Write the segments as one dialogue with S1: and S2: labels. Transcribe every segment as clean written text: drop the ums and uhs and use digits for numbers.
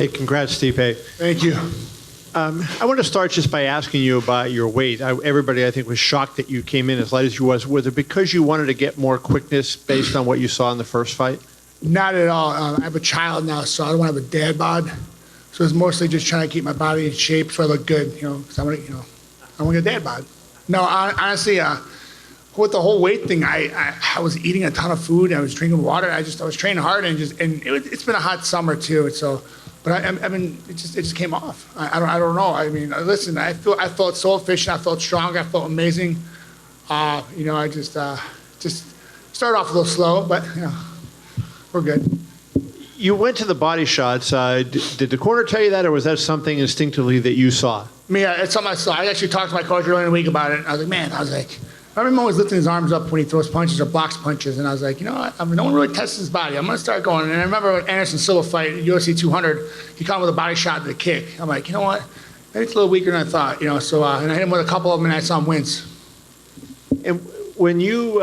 S1: Hey, congrats, Stipe.
S2: Thank you.
S1: I want to start just by asking you about your weight. Everybody, I think, was shocked that you came in as light as you was. Was it because you wanted to get more quickness based on what you saw in the first fight?
S2: Not at all. I have a child now, so I don't want to have a dad bod. So it's mostly just trying to keep my body in shape so I look good, because I want to, I want to get a dad bod. No, honestly, with the whole weight thing, I was eating a ton of food. I was drinking water. I was training hard, and it's been a hot summer too. So, but I mean, it just came off. I don't know. I mean, listen, I felt so efficient. I felt strong. I felt amazing. I just started off a little slow, but we're good.
S1: You went to the body shots. Did the corner tell you that, or was that something instinctively that you saw?
S2: It's something I saw. I actually talked to my coach earlier in the week about it. I was like, I remember him always lifting his arms up when he throws punches or blocks punches, and I was like, you know what? I mean, no one really tests his body. I'm going to start going. And I remember when Anderson Silva fight, UFC 200, he caught him with a body shot to the kick. I'm like, you know what? Maybe it's a little weaker than I thought, So, and I hit him with a couple of them, and I saw him wince.
S1: And when you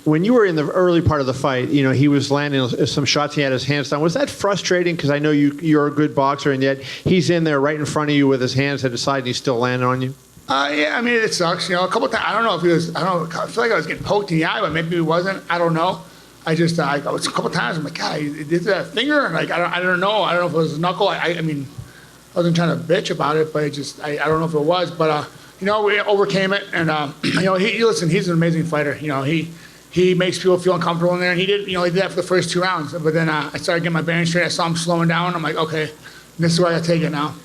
S1: were in the early part of the fight, he was landing some shots. He had his hands down. Was that frustrating? Because I know you're a good boxer, and yet he's in there right in front of you with his hands at his side, and he's still landing on you.
S2: Yeah, I mean, it sucks. A couple times. I don't know if he was. I feel like I was getting poked in the eye, but maybe he wasn't. I don't know. I was a couple times. I'm like, God, is that a finger? Like, I don't know. I don't know if it was a knuckle. I mean, I wasn't trying to bitch about it, but I don't know if it was. But we overcame it, and listen, he's an amazing fighter. He makes people feel uncomfortable in there, and he did that for the first 2 rounds. But then I started getting my bearings straight. I saw him slowing down. I'm like, okay, this is where I gotta take it now.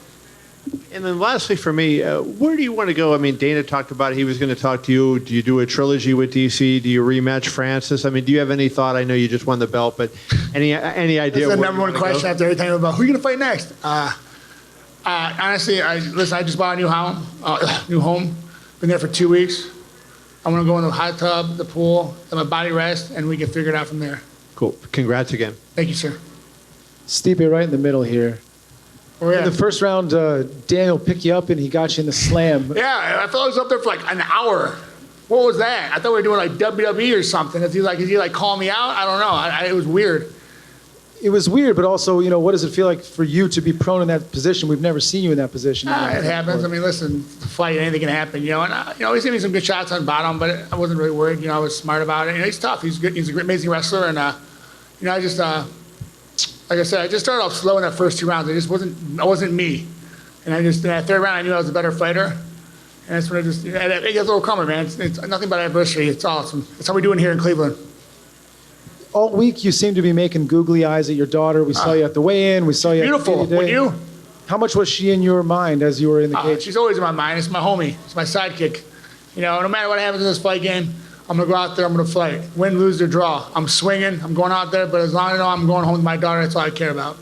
S1: And then lastly for me, where do you want to go? I mean, Dana talked about he was going to talk to you. Do you do a trilogy with DC? Do you rematch Francis? I mean, do you have any thought? I know you just won the belt, but any idea?
S2: That's the number one question after every time about who are you going to fight next? Honestly, I just bought a new home. Been there for 2 weeks. I'm going to go in the hot tub, the pool, let my body rest, and we can figure it out from there.
S1: Cool. Congrats again.
S2: Thank you, sir.
S3: Stipe, right in the middle here. In the first round, Daniel picked you up and he got you in the slam.
S2: Yeah, I thought I was up there for like an hour. What was that? I thought we were doing like WWE or something. Is he calling me out? I don't know. It was weird.
S3: It was weird, but also, what does it feel like for you to be prone in that position? We've never seen you in that position.
S2: It happens. I mean, listen, fight, anything can happen, And he's giving me some good shots on bottom, but I wasn't really worried. I was smart about it. He's tough. He's good. He's an amazing wrestler, and I just. Like I said, I just started off slow in that first 2 rounds. I wasn't me. And in that third round, I knew I was a better fighter. And that's when it gets a little calmer, man. It's nothing but adversity. It's awesome. That's how we're doing here in Cleveland.
S3: All week, you seem to be making googly eyes at your daughter. We saw you at the weigh-in. We saw you
S2: beautiful.
S3: At the
S2: When you?
S3: How much was she in your mind as you were in the cage?
S2: She's always in my mind. It's my homie. It's my sidekick. No matter what happens in this fight game, I'm going to go out there, I'm going to fight. Win, lose, or draw. I'm swinging, I'm going out there, but as long as I know I'm going home with my daughter, that's all I care about.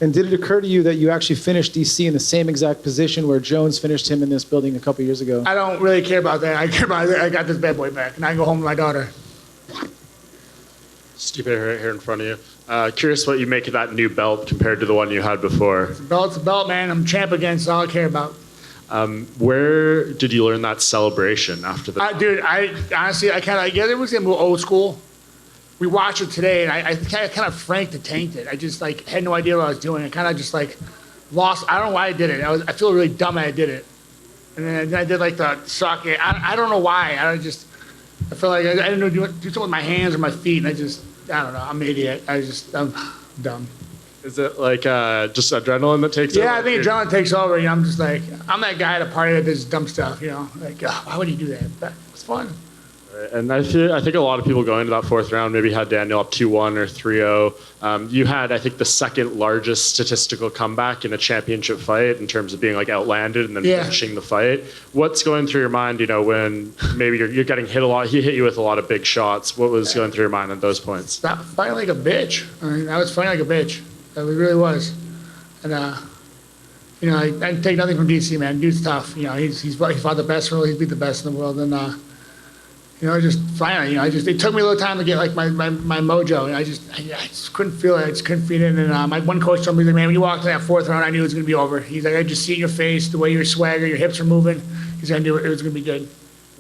S3: And did it occur to you that you actually finished DC in the same exact position where Jones finished him in this building a couple years ago?
S2: I don't really care about that. I care about I got this bad boy back, and I can go home with my daughter.
S4: Stipe right here in front of you. Curious what you make of that new belt compared to the one you had before.
S2: It's a belt, man. I'm champ again, that's all I care about.
S4: Where did you learn that celebration after the?
S2: Dude, I honestly, I it was getting old school. We watched it today, and I kind of franked and tanked it. I just had no idea what I was doing. I kind of just lost. I don't know why I did it. I feel really dumb that I did it. And then I did the suck it. I don't know why. I feel like I didn't know do something with my hands or my feet, and I don't know. I'm an idiot. I'm dumb.
S4: Is it just adrenaline that takes over?
S2: Yeah, I think adrenaline takes over. I'm just I'm that guy at a party that does dumb stuff. Why would you do that? But it's fun.
S4: Right. And I think a lot of people going into that fourth round maybe had Daniel up 2-1 or 3-0. You had, I think, the second largest statistical comeback in a championship fight in terms of being outlanded and then finishing the fight. What's going through your mind, when maybe you're getting hit a lot? He hit you with a lot of big shots. What was going through your mind at those points?
S2: Stop fighting like a bitch. I was fighting like a bitch. It really was. And, I take nothing from DC, man. Dude's tough. He fought the best world. He's beat the best in the world. And, just finally, it took me a little time to get my mojo. And I just couldn't feel it. I just couldn't feed it. And my one coach told me, man, when you walked in that fourth round, I knew it was going to be over. He's like, I just see it in your face, the way your swagger, your hips are moving. He's like, I knew it was going to be good.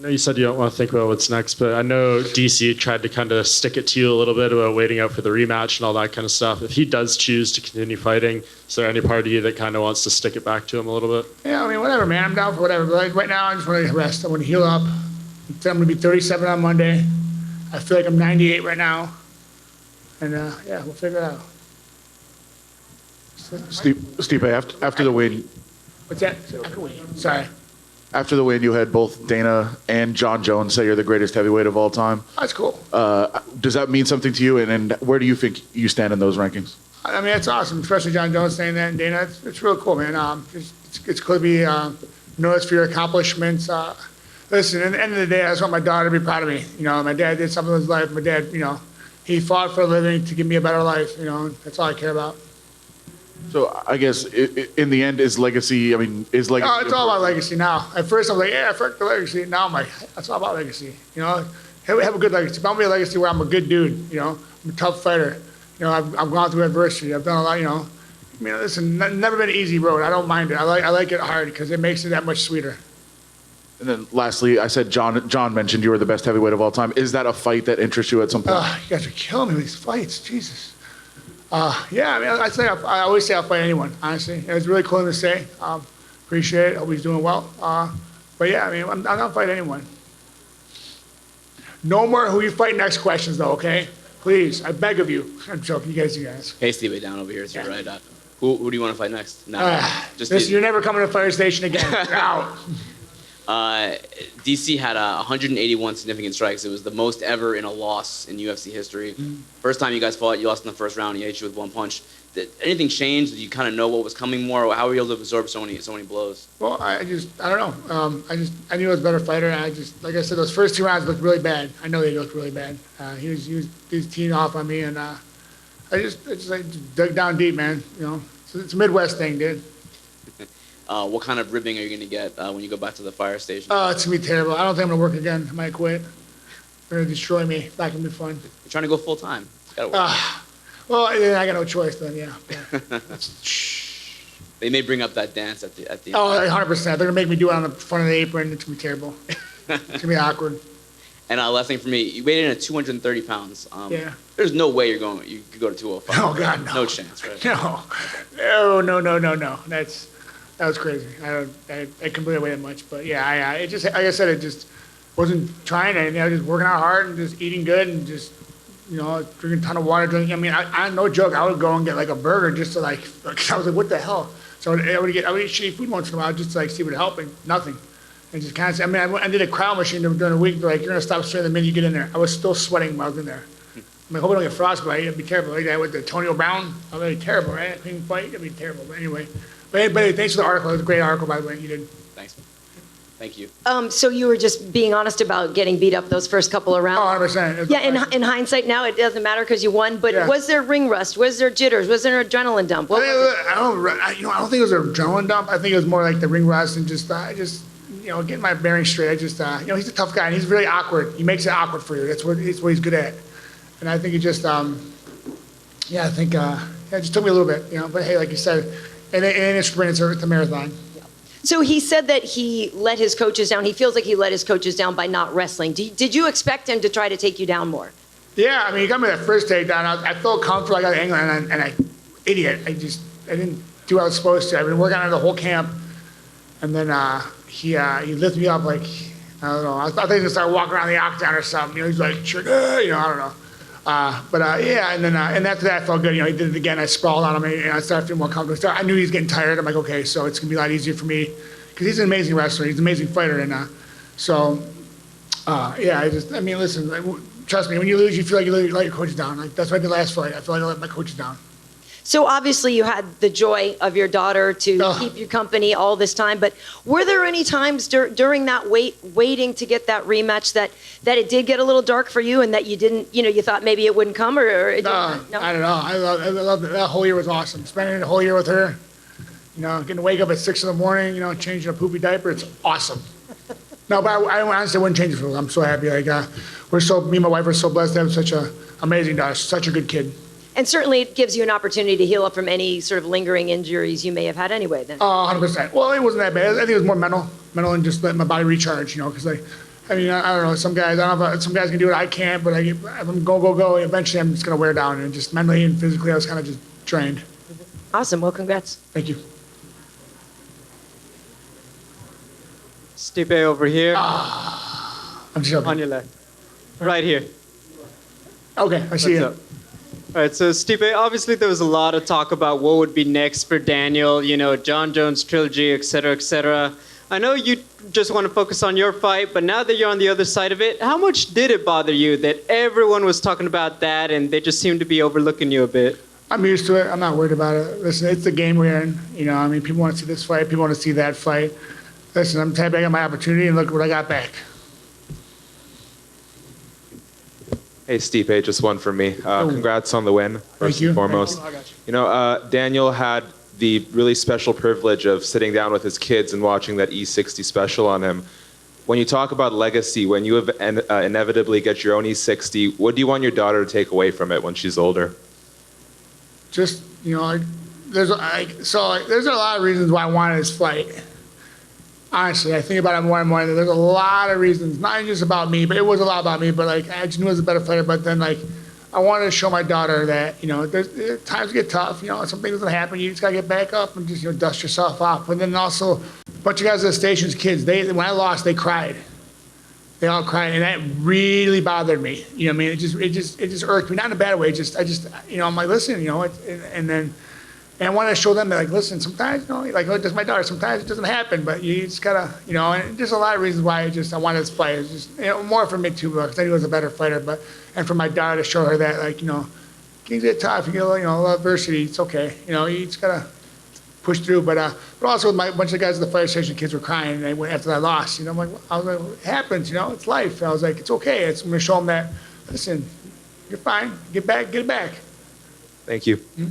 S4: I know you said you don't want to think about what's next, but I know DC tried to kind of stick it to you a little bit about waiting out for the rematch and all that kind of stuff. If he does choose to continue fighting, is there any part of you that kind of wants to stick it back to him a little bit?
S2: Yeah, I mean, whatever, man. I'm down for whatever. But like, right now, I just want to rest. I want to heal up. I'm going to be 37 on Monday. I feel like I'm 98 right now. And, yeah, we'll figure it out.
S5: Stipe, after the win,
S2: What's that? Sorry.
S5: after the win, you had both Dana and John Jones say you're the greatest heavyweight of all time.
S2: That's cool.
S5: Does that mean something to you? And where do you think you stand in those rankings?
S2: I mean, it's awesome, especially John Jones saying that, and Dana. It's real cool, man. It's cool to be noticed for your accomplishments. Listen, at the end of the day, I just want my daughter to be proud of me. You know, my dad did something in his life. My dad, he fought for a living to give me a better life. That's all I care about.
S5: So I guess in the end, is legacy? Is legacy?
S2: Oh, it's all about legacy now. At first, I was like, yeah, fuck the legacy. Now I'm like, that's all about legacy. Have a good legacy. But I'm a legacy where I'm a good dude. I'm a tough fighter. I've gone through adversity. I've done a lot. Listen, never been an easy road. I don't mind it. I like it hard because it makes it that much sweeter.
S5: And then lastly, I said John mentioned you were the best heavyweight of all time. Is that a fight that interests you at some point?
S2: You guys are killing me with these fights. Jesus. Yeah, I mean, I always say I'll fight anyone, honestly. It was really cool to say. Appreciate it. Hope he's doing well. But yeah, I mean, I'm going to fight anyone. No more who you fight next questions, though, okay? Please, I beg of you. I'm joking. You guys.
S6: Hey, Steve, down over here. It's right. Who do you want to fight next? No,
S2: you're never coming to the fire station again. You're out.
S6: DC had 181 significant strikes. It was the most ever in a loss in UFC history. First time you guys fought, you lost in the first round. He hit you with one punch. Did anything change? Did you kind of know what was coming more? Or how were you able to absorb so many blows?
S2: Well, I don't know. I knew I was a better fighter. And like I said, those first 2 rounds looked really bad. I know they looked really bad. He was teeing off on me, and I just dug down deep, man. It's a Midwest thing, dude.
S6: What kind of ribbing are you going to get when you go back to the fire station?
S2: Oh, it's going to be terrible. I don't think I'm going to work again. I might quit. They're going to destroy me. It's not going to be fun.
S6: You're trying to go full time. It's got to work.
S2: Well, yeah, I got no choice then, yeah.
S6: They may bring up that dance at the end.
S2: Oh, 100%. They're going to make me do it on the front of the apron. It's going to be terrible. It's going to be awkward.
S6: And last thing for me, you weighed in at 230 pounds.
S2: Yeah.
S6: There's no way you could go to 205.
S2: Oh, God, no.
S6: No chance, right?
S2: No. That was crazy. I couldn't believe I weighed that much. But yeah, it just, like I said, it just wasn't trying anything. I was just working out hard and just eating good and just, drinking a ton of water. I mean, I no joke, I would go and get like a burger just to because I was like, what the hell? So I would eat shitty food once in a while just to see what would help, and nothing. And just kind of, I did a crowd machine during the week. They're like, you're going to stop sweating the minute you get in there. I was still sweating when I was in there. I hope I don't get frostbite. It'd be terrible. Like that with the Antonio Brown. That'd be terrible, right? Clean fight. It'd be terrible. But anyway. But thanks for the article. It was a great article, by the way. You did.
S6: Thanks. Thank you.
S7: So you were just being honest about getting beat up those first couple of rounds?
S2: Oh, 100%.
S7: Yeah, in hindsight now, it doesn't matter because you won, but was there ring rust? Was there jitters? Was there an adrenaline dump? What was it?
S2: I don't think it was an adrenaline dump. I think it was more like the ring rust and just getting my bearings straight. He's a tough guy, and he's really awkward. He makes it awkward for you. That's what he's good at. And I think it just, it just took me a little bit, but hey, like you said, it ain't a sprint, it's a marathon.
S7: So he said that he let his coaches down. He feels like he let his coaches down by not wrestling. Did you expect him to try to take you down more?
S2: Yeah, I mean, he got me that first takedown. I felt comfortable. I got the angle, and I idiot. I didn't do what I was supposed to. I've been working on it the whole camp. And then he lifted me up like, I don't know. I thought he was going to start walking around the octagon or something. He's like, sure, I don't know. And then after that, I felt good. He did it again. I sprawled on him, and I started feeling more comfortable. I knew he was getting tired. I'm like, okay, so it's going to be a lot easier for me because he's an amazing wrestler. He's an amazing fighter. And listen, trust me, when you lose, you feel like you let your coaches down. Like, that's what I did last fight. I feel like I let my coaches down.
S7: So obviously you had the joy of your daughter to keep you company all this time, but were there any times during that waiting to get that rematch that it did get a little dark for you and that you didn't, you thought maybe it wouldn't come or it didn't? No,
S2: I don't know. I love it. That whole year was awesome. Spending the whole year with her, getting to wake up at 6 a.m, changing a poopy diaper, it's awesome. No, but I honestly wouldn't change it for her. I'm so happy. Like, me and my wife are so blessed to have such an amazing daughter, such a good kid.
S7: And certainly it gives you an opportunity to heal up from any sort of lingering injuries you may have had anyway then.
S2: Oh, 100%. Well, it wasn't that bad. I think it was more mental and just letting my body recharge, because I I mean, I don't know. Some guys, I don't know if some guys can do it. I can't, but if I'm go. Eventually, I'm just gonna wear down, and just mentally and physically, I was kind of just drained.
S7: Awesome. Well, congrats.
S2: Thank you.
S8: Stipe over here,
S2: I'm just joking.
S8: on your left. Right here.
S2: Okay, I see
S8: What's
S2: you.
S8: up? All right, so Stipe, obviously there was a lot of talk about what would be next for Daniel, John Jones trilogy, et cetera, et cetera. I know you just want to focus on your fight, but now that you're on the other side of it, how much did it bother you that everyone was talking about that and they just seemed to be overlooking you a bit?
S2: I'm used to it. I'm not worried about it. Listen, it's the game we're in. I mean, people want to see this fight. People want to see that fight. Listen, I'm happy I got my opportunity, and look what I got back.
S9: Hey, Stipe, just one from me. Congrats on the win, first
S2: you.
S9: and foremost. Daniel had the really special privilege of sitting down with his kids and watching that E60 special on him. When you talk about legacy, when you inevitably get your own E60, what do you want your daughter to take away from it when she's older?
S2: Just, there's a lot of reasons why I wanted this fight. Honestly, I think about it more and more. There's a lot of reasons, not just about me, but it was a lot about me. But I just knew I was a better player. But then I wanted to show my daughter that there's times get tough. Some things gonna happen. You just gotta get back up and just dust yourself off. But then also, a bunch of guys at the station's kids. When I lost, they cried. They all cried, and that really bothered me. I mean, it just irked me. Not in a bad way. I'm like, listen, and I wanted to show them that, listen, sometimes, just my daughter, sometimes it doesn't happen, but you just gotta, and there's a lot of reasons why I wanted this fight. It's just, more for me too, because I knew I was a better fighter, and for my daughter to show her that, things get tough, you get a little adversity, it's okay. You just gotta push through, but also a bunch of guys at the fire station, kids were crying, and they went after I lost, I was like, it happens, it's life. I was like, it's okay. I'm gonna show them that, listen, you're fine, get it back.
S9: Thank you.
S2: Mm-hmm.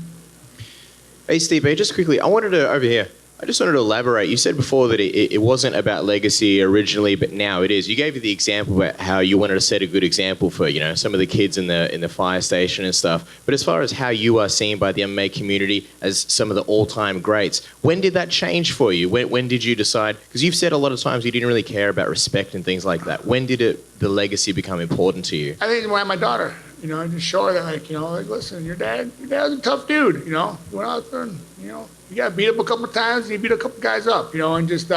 S10: Hey, Stipe, just quickly, I just wanted to elaborate. You said before that it wasn't about legacy originally, but now it is. You gave the example about how you wanted to set a good example for, some of the kids in the fire station and stuff. But as far as how you are seen by the MMA community as some of the all-time greats, when did that change for you? When did you decide? Because you've said a lot of times you didn't really care about respect and things like that. When did the legacy become important to you?
S2: I think when I had my daughter, just show her that, listen, your dad was a tough dude, He went out there and, he got beat up a couple of times, and he beat a couple guys up, and just,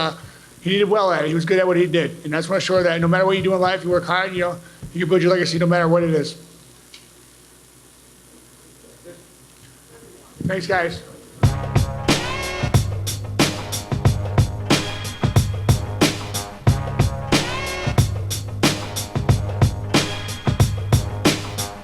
S2: he did well at it. He was good at what he did. And that's when I show her that no matter what you do in life, you work hard, you can build your legacy no matter what it is. Thanks, guys.